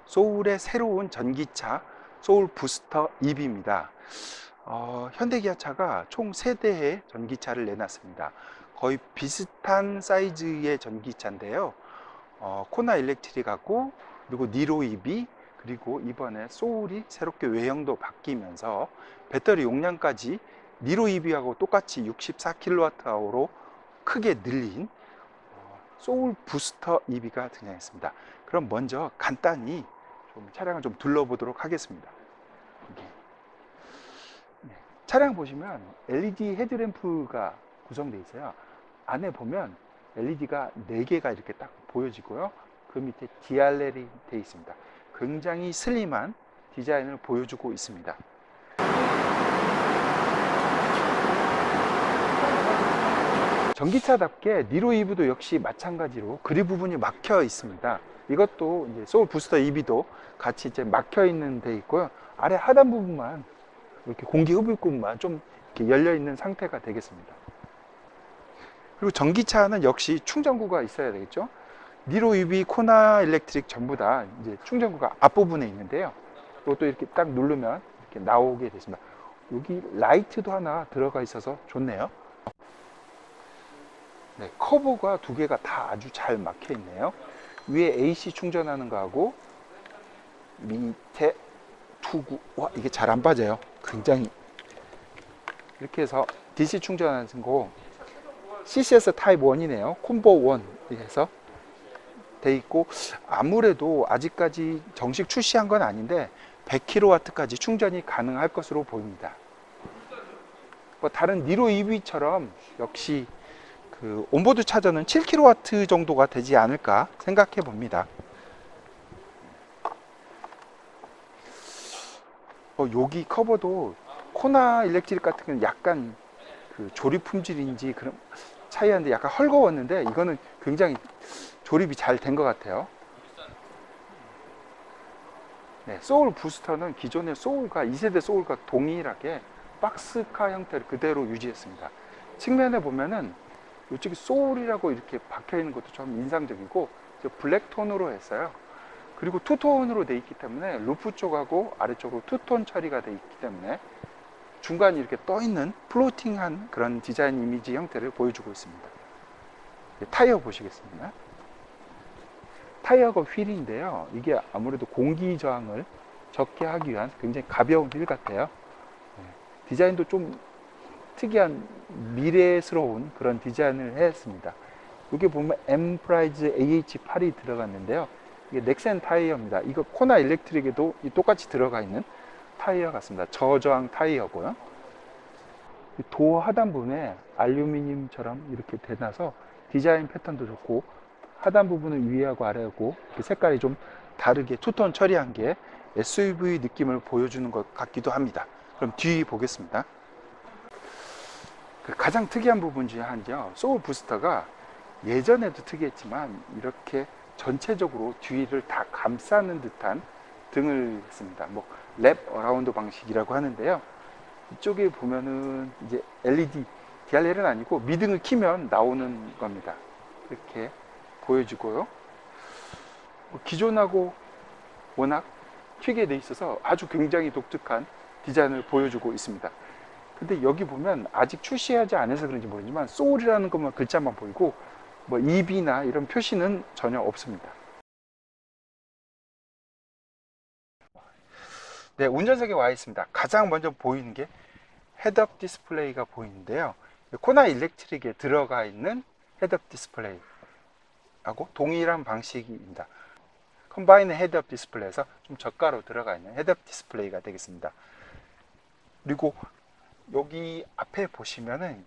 소울의 새로운 전기차 소울 부스터 EV입니다. 현대기아차가 총 3대의 전기차를 내놨습니다. 거의 비슷한 사이즈의 전기차인데요. 코나 일렉트릭하고 그리고 니로 EV 그리고 이번에 소울이 새롭게 외형도 바뀌면서 배터리 용량까지 니로 EV하고 똑같이 64kWh로 크게 늘린 소울 부스터 EV가 등장했습니다. 그럼 먼저 간단히 차량을 좀 둘러보도록 하겠습니다. 차량 보시면 LED 헤드램프가 구성되어 있어요. 안에 보면 LED가 4개가 이렇게 딱 보여지고요. 그 밑에 디알렐이 되어 있습니다. 굉장히 슬림한 디자인을 보여주고 있습니다. 전기차답게 니로 EV도 역시 마찬가지로 그립 부분이 막혀 있습니다. 이것도 이제 소울 부스터 EV도 같이 이제 막혀 있는 데 있고요. 아래 하단 부분만 이렇게 공기 흡입구만 좀 이렇게 열려 있는 상태가 되겠습니다. 그리고 전기차는 역시 충전구가 있어야 되겠죠. 니로 EV, 코나 일렉트릭 전부 다 이제 충전구가 앞부분에 있는데요. 이것도 이렇게 딱 누르면 이렇게 나오게 되십니다. 여기 라이트도 하나 들어가 있어서 좋네요. 네, 커버가 2개가 다 아주 잘 막혀 있네요. 위에 AC 충전하는 거하고 밑에 투구, 와 이게 잘 안 빠져요. 굉장히 이렇게 해서 DC 충전하는 거 CCS 타입 1이네요. 콤보 1 해서 돼 있고, 아무래도 아직까지 정식 출시한 건 아닌데 100kW까지 충전이 가능할 것으로 보입니다. 다른 니로 EV처럼 역시 그 온보드 차저는 7kW 정도가 되지 않을까 생각해 봅니다. 여기 커버도 코나 일렉트릭 같은 경우는 약간 그 조립 품질인지 그런 차이였는데 약간 헐거웠는데 이거는 굉장히 조립이 잘 된 것 같아요. 네, 소울 부스터는 기존의 소울과 2세대 소울과 동일하게 박스카 형태를 그대로 유지했습니다. 측면에 보면은 이쪽에 소울이라고 이렇게 박혀 있는 것도 좀 인상적이고 블랙 톤으로 했어요. 그리고 투톤으로 되어 있기 때문에 루프 쪽하고 아래쪽으로 투톤 처리가 되어 있기 때문에 중간에 이렇게 떠 있는 플로팅한 그런 디자인 이미지 형태를 보여주고 있습니다. 타이어 보시겠습니다. 타이어가 휠인데요. 이게 아무래도 공기 저항을 적게 하기 위한 굉장히 가벼운 휠 같아요. 디자인도 좀 특이한 미래스러운 그런 디자인을 했습니다. 여기 보면 엠프라이즈 AH8이 들어갔는데요. 이게 넥센 타이어입니다. 이거 코나 일렉트릭에도 똑같이 들어가 있는 타이어 같습니다. 저저항 타이어고요. 도어 하단 부분에 알루미늄처럼 이렇게 대놔서 디자인 패턴도 좋고, 하단 부분은 위하고 아래하고 색깔이 좀 다르게 투톤 처리한 게 SUV 느낌을 보여주는 것 같기도 합니다. 그럼 뒤 보겠습니다. 가장 특이한 부분 중에 하나죠. 소울 부스터가 예전에도 특이했지만 이렇게 전체적으로 뒤를 다 감싸는 듯한 등을 했습니다. 랩 어라운드 방식이라고 하는데요. 이쪽에 보면은 이제 LED, DRL은 아니고 미등을 키면 나오는 겁니다. 이렇게 보여주고요. 기존하고 워낙 튀게 돼 있어서 아주 굉장히 독특한 디자인을 보여주고 있습니다. 근데 여기 보면 아직 출시하지 않아서 그런지 모르지만 소울이라는 것만 글자만 보이고 EV나 이런 표시는 전혀 없습니다. 네, 운전석에 와 있습니다. 가장 먼저 보이는 게 헤드업 디스플레이가 보이는데요. 코나 일렉트릭에 들어가 있는 헤드업 디스플레이하고 동일한 방식입니다. 컴바인 헤드업 디스플레이에서 좀 저가로 들어가 있는 헤드업 디스플레이가 되겠습니다. 그리고 여기 앞에 보시면은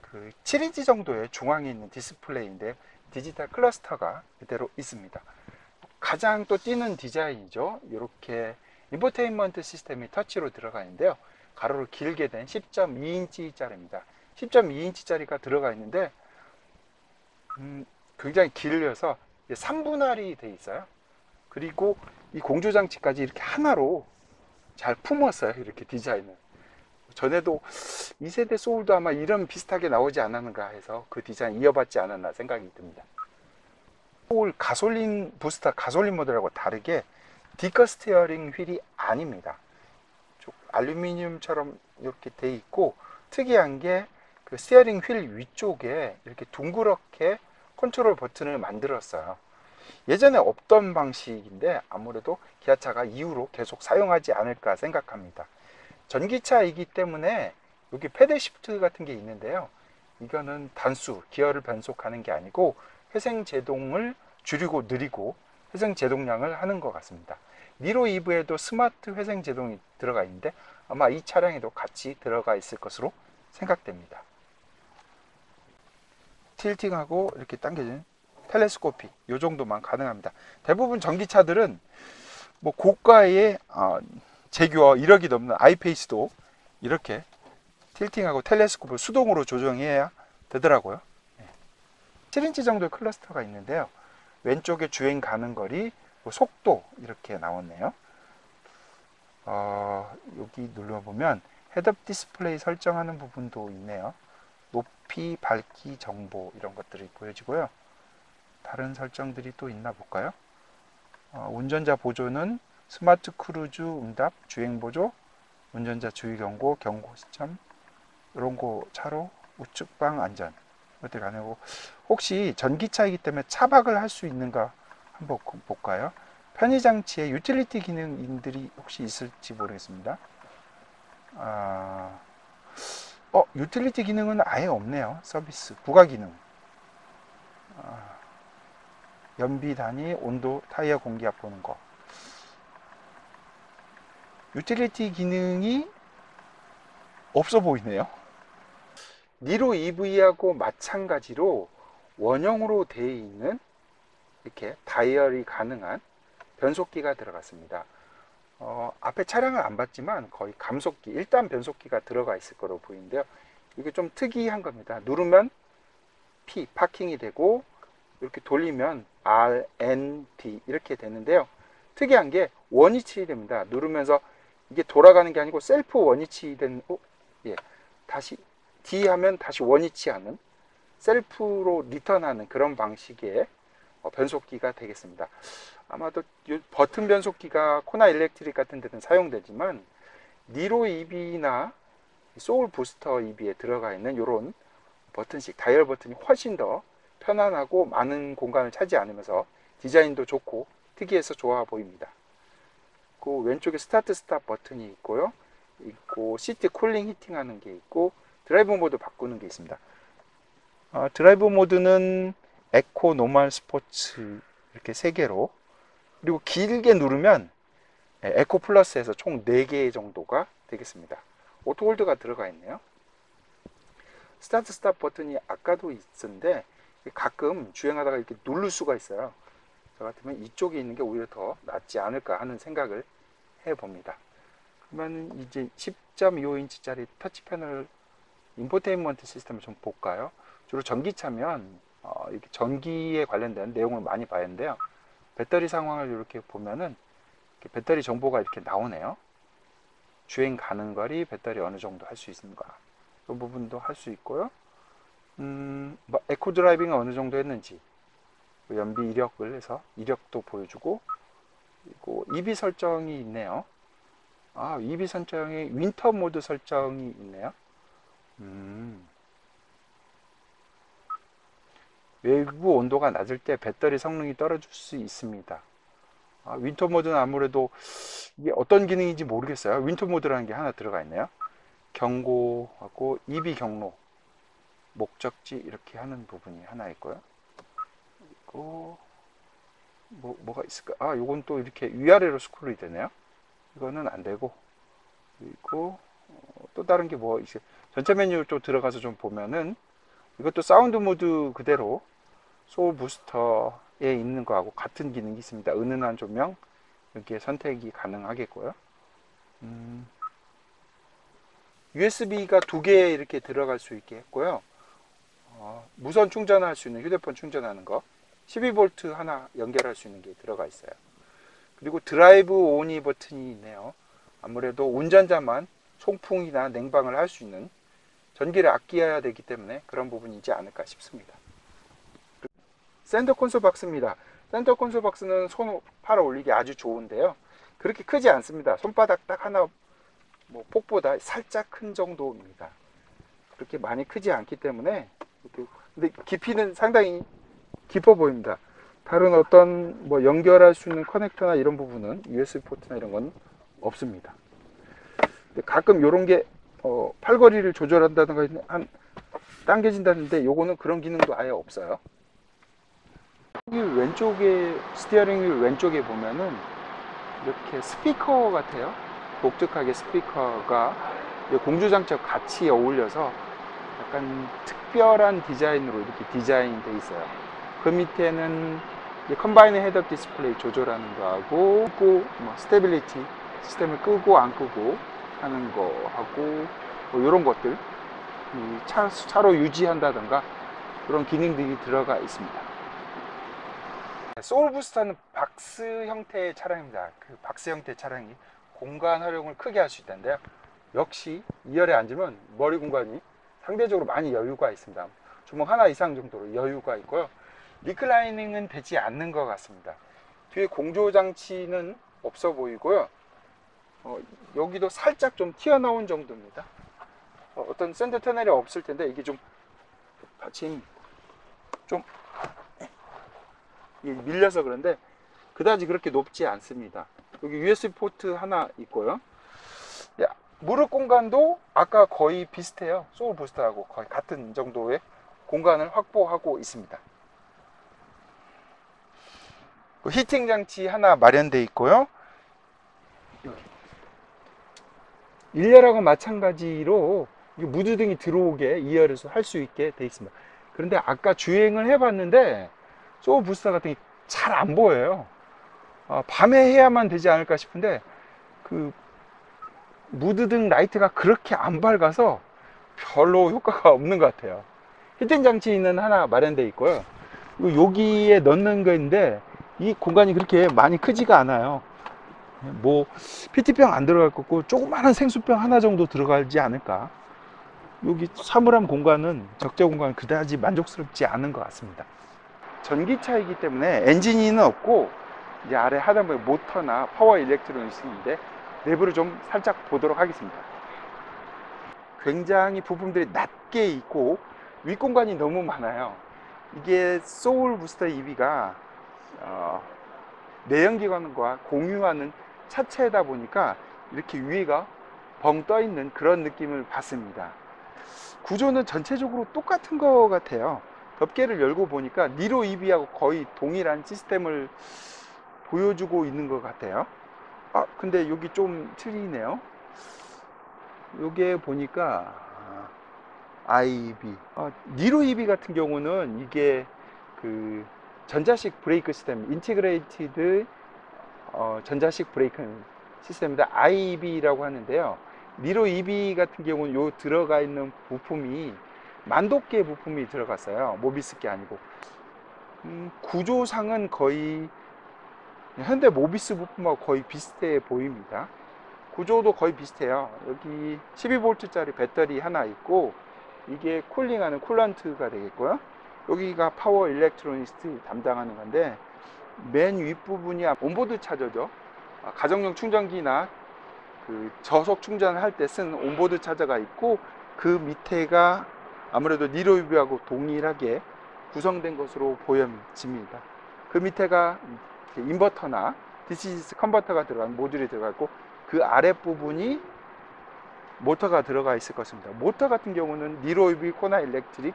그 7인치 정도의 중앙에 있는 디스플레이인데 디지털 클러스터가 그대로 있습니다. 가장 또 띄는 디자인이죠. 이렇게 인포테인먼트 시스템이 터치로 들어가 있는데요. 가로로 길게 된 10.2인치짜리입니다. 10.2인치짜리가 들어가 있는데 굉장히 길려서 3분할이 돼 있어요. 그리고 이 공조장치까지 이렇게 하나로 잘 품었어요. 이렇게 디자인을. 전에도 2세대 소울도 아마 이런 비슷하게 나오지 않았는가 해서 그 디자인 이어받지 않았나 생각이 듭니다. 소울 가솔린 부스터 가솔린 모델하고 다르게 디커 스티어링 휠이 아닙니다. 알루미늄처럼 이렇게 돼 있고, 특이한 게 그 스티어링 휠 위쪽에 이렇게 둥그렇게 컨트롤 버튼을 만들었어요. 예전에 없던 방식인데 아무래도 기아차가 이후로 계속 사용하지 않을까 생각합니다. 전기차이기 때문에 여기 패들 시프트 같은 게 있는데요. 이거는 단수, 기어를 변속하는 게 아니고 회생 제동을 줄이고 느리고 회생 제동량을 하는 것 같습니다. 니로 이브에도 스마트 회생 제동이 들어가 있는데 아마 이 차량에도 같이 들어가 있을 것으로 생각됩니다. 틸팅하고 이렇게 당겨진 텔레스코픽 이 정도만 가능합니다. 대부분 전기차들은 뭐 고가의 제규어 1억이 넘는 아이페이스도 이렇게 틸팅하고 텔레스코프를 수동으로 조정해야 되더라고요. 7인치 정도의 클러스터가 있는데요. 왼쪽에 주행 가는 거리, 속도 이렇게 나왔네요. 여기 눌러보면 헤드업 디스플레이 설정하는 부분도 있네요. 높이, 밝기 정보 이런 것들이 보여지고요. 다른 설정들이 또 있나 볼까요? 운전자 보조는 스마트 크루즈 응답, 주행 보조, 운전자 주의 경고, 경고 시점, 이런 거 차로 우측방 안전 이것들이 가능하고, 혹시 전기차이기 때문에 차박을 할 수 있는가 한번 볼까요? 편의장치에 유틸리티 기능들이 혹시 있을지 모르겠습니다. 유틸리티 기능은 아예 없네요. 서비스, 부가 기능, 연비 단위, 온도, 타이어 공기압 보는 거. 유틸리티 기능이 없어 보이네요. 니로 EV하고 마찬가지로 원형으로 되어 있는 이렇게 다이얼이 가능한 변속기가 들어갔습니다. 앞에 차량을 안 봤지만 거의 감속기, 1단 변속기가 들어가 있을 거로 보이는데요. 이게 좀 특이한 겁니다. 누르면 P, 파킹이 되고, 이렇게 돌리면 R, N, D 이렇게 되는데요. 특이한 게 원위치 됩니다. 누르면서 이게 돌아가는 게 아니고 셀프 원위치 된, 다시 D 하면 다시 원위치 하는, 셀프로 리턴하는 그런 방식의 변속기가 되겠습니다. 아마도 버튼 변속기가 코나 일렉트릭 같은 데는 사용되지만 니로 EV나 소울 부스터 EV에 들어가 있는 이런 버튼식 다이얼 버튼이 훨씬 더 편안하고 많은 공간을 차지 않으면서 디자인도 좋고 특이해서 좋아 보입니다. 그 왼쪽에 스타트 스탑 버튼이 있고요. 시트 쿨링 히팅 하는 게 있고, 드라이브 모드 바꾸는 게 있습니다. 드라이브 모드는 에코, 노멀, 스포츠 이렇게 3개로, 그리고 길게 누르면 에코 플러스에서 총 4개 정도가 되겠습니다. 오토홀드가 들어가 있네요. 스타트 스탑 버튼이 아까도 있었는데 가끔 주행하다가 이렇게 누를 수가 있어요. 저 같으면 이쪽에 있는 게 오히려 더 낫지 않을까 하는 생각을 해봅니다. 그러면 이제 10.25인치짜리 터치 패널 인포테인먼트 시스템을 좀 볼까요? 주로 전기차면 이렇게 전기에 관련된 내용을 많이 봐야 하는데요. 배터리 상황을 이렇게 보면은 이렇게 배터리 정보가 이렇게 나오네요. 주행 가는 거리, 배터리 어느 정도 할 수 있는가, 이 부분도 할 수 있고요. 에코 드라이빙을 어느 정도 했는지, 연비 이력을 해서 이력도 보여주고, 그리고 EB 설정이 있네요. EB 설정이 윈터 모드 설정이 있네요. 외부 온도가 낮을 때 배터리 성능이 떨어질 수 있습니다. 윈터 모드는 아무래도 이게 어떤 기능인지 모르겠어요. 윈터 모드라는 게 하나 들어가 있네요. 경고하고 EB 경로, 목적지 이렇게 하는 부분이 하나 있고요. 그리고 뭐가 있을까? 요건 또 이렇게 위아래로 스크롤이 되네요. 이거는 안 되고, 그리고 또 다른 게 뭐 이제 전체 메뉴 또 들어가서 좀 보면은 이것도 사운드 모드 그대로 소울 부스터에 있는 거하고 같은 기능이 있습니다. 은은한 조명, 이렇게 선택이 가능하겠고요. USB가 2개 이렇게 들어갈 수 있게 했고요. 무선 충전할 수 있는 휴대폰 충전하는 거 12V 하나 연결할 수 있는 게 들어가 있어요. 그리고 드라이브 온이 버튼이 있네요. 아무래도 운전자만 송풍이나 냉방을 할 수 있는, 전기를 아껴야 되기 때문에 그런 부분이지 않을까 싶습니다. 센터 콘솔 박스입니다. 센터 콘솔 박스는 손 팔아 올리기 아주 좋은데요. 그렇게 크지 않습니다. 손바닥 딱 하나, 뭐 폭보다 살짝 큰 정도입니다. 그렇게 많이 크지 않기 때문에 이렇게, 근데 깊이는 상당히 깊어 보입니다. 다른 어떤 뭐 연결할 수 있는 커넥터나 이런 부분은 USB 포트나 이런 건 없습니다. 근데 가끔 이런 게 팔걸이를 조절한다든가 한 당겨진다는데 요거는 그런 기능도 아예 없어요. 여기 왼쪽에 스티어링 휠 왼쪽에 보면은 이렇게 스피커 같아요. 독특하게 스피커가 공조장치와 같이 어울려서 약간 특별한 디자인으로 이렇게 디자인되어 있어요. 그 밑에는 컴바인 헤드업 디스플레이 조절하는 거하고, 뭐 스테빌리티 시스템을 끄고 안 끄고 하는 거 하고, 뭐 이런 것들 차로 유지한다던가 그런 기능들이 들어가 있습니다. 소울부스터는 박스 형태의 차량입니다. 그 박스 형태의 차량이 공간 활용을 크게 할 수 있다는데요. 역시 2열에 앉으면 머리 공간이 상대적으로 많이 여유가 있습니다. 주먹 하나 이상 정도로 여유가 있고요. 리클라이닝은 되지 않는 것 같습니다. 뒤에 공조장치는 없어 보이고요. 여기도 살짝 좀 튀어나온 정도입니다. 어떤 샌드 터널이 없을 텐데 이게 좀 받침 좀 밀려서 그런데 그다지 그렇게 높지 않습니다. 여기 USB 포트 하나 있고요. 무릎 공간도 아까 거의 비슷해요. 소울 부스터하고 거의 같은 정도의 공간을 확보하고 있습니다. 히팅 장치 하나 마련되어 있고요. 1열하고 마찬가지로 무드등이 들어오게 2열에서 할 수 있게 되어 있습니다. 그런데 아까 주행을 해봤는데 소울 부스터 같은 게 잘 안 보여요. 밤에 해야만 되지 않을까 싶은데 그 무드등 라이트가 그렇게 안 밝아서 별로 효과가 없는 것 같아요. 히팅 장치는 하나 마련되어 있고요. 여기에 넣는 거인데 이 공간이 그렇게 많이 크지가 않아요. 뭐 PT병 안 들어갈 거고 조그마한 생수병 하나 정도 들어가지 않을까. 여기 사물함 공간은 적재 공간은 그다지 만족스럽지 않은 것 같습니다. 전기차이기 때문에 엔진은 없고 이제 아래 하단부에 모터나 파워 일렉트로닉스인데 내부를 좀 살짝 보도록 하겠습니다. 굉장히 부품들이 낮게 있고 윗공간이 너무 많아요. 이게 소울 부스터 EV가 내연기관과 공유하는 차체다 보니까 이렇게 위가 벙 떠 있는 그런 느낌을 받습니다. 구조는 전체적으로 똑같은 것 같아요. 덮개를 열고 보니까 니로 EV하고 거의 동일한 시스템을 보여주고 있는 것 같아요. 근데 여기 좀 틀리네요. 요게 보니까 IB 니로 EV 같은 경우는 이게 그 전자식 브레이크 시스템 인티그레이티드 전자식 브레이크 시스템입니다. IB라고 하는데요. 니로 EV 같은 경우는 요 들어가 있는 부품이 만도계 부품이 들어갔어요. 모비스게 아니고 구조상은 거의 현대 모비스 부품하고 거의 비슷해 보입니다. 구조도 거의 비슷해요. 여기 12V짜리 배터리 하나 있고 이게 쿨링하는 쿨런트가 되겠고요. 여기가 파워 일렉트로니스트 담당하는 건데 맨 윗부분이 온보드 차저죠. 가정용 충전기나 그 저속 충전을 할 때 쓰는 온보드 차저가 있고 그 밑에가 아무래도 니로 EV하고 동일하게 구성된 것으로 보여집니다. 그 밑에가 인버터나 DC 컨버터가 들어간 모듈이 들어가 있고 그 아랫부분이 모터가 들어가 있을 것입니다. 모터 같은 경우는 니로 EV, 코나 일렉트릭,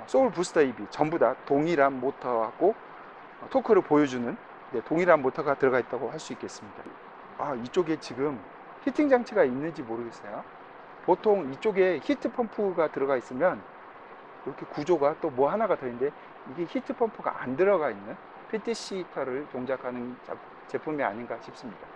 소울 부스터 EV 전부 다 동일한 모터하고 토크를 보여주는 동일한 모터가 들어가 있다고 할 수 있겠습니다. 이쪽에 지금 히팅 장치가 있는지 모르겠어요. 보통 이쪽에 히트 펌프가 들어가 있으면 이렇게 구조가 또 뭐 하나가 더 있는데 이게 히트 펌프가 안 들어가 있는 PTC 히터를 동작하는 제품이 아닌가 싶습니다.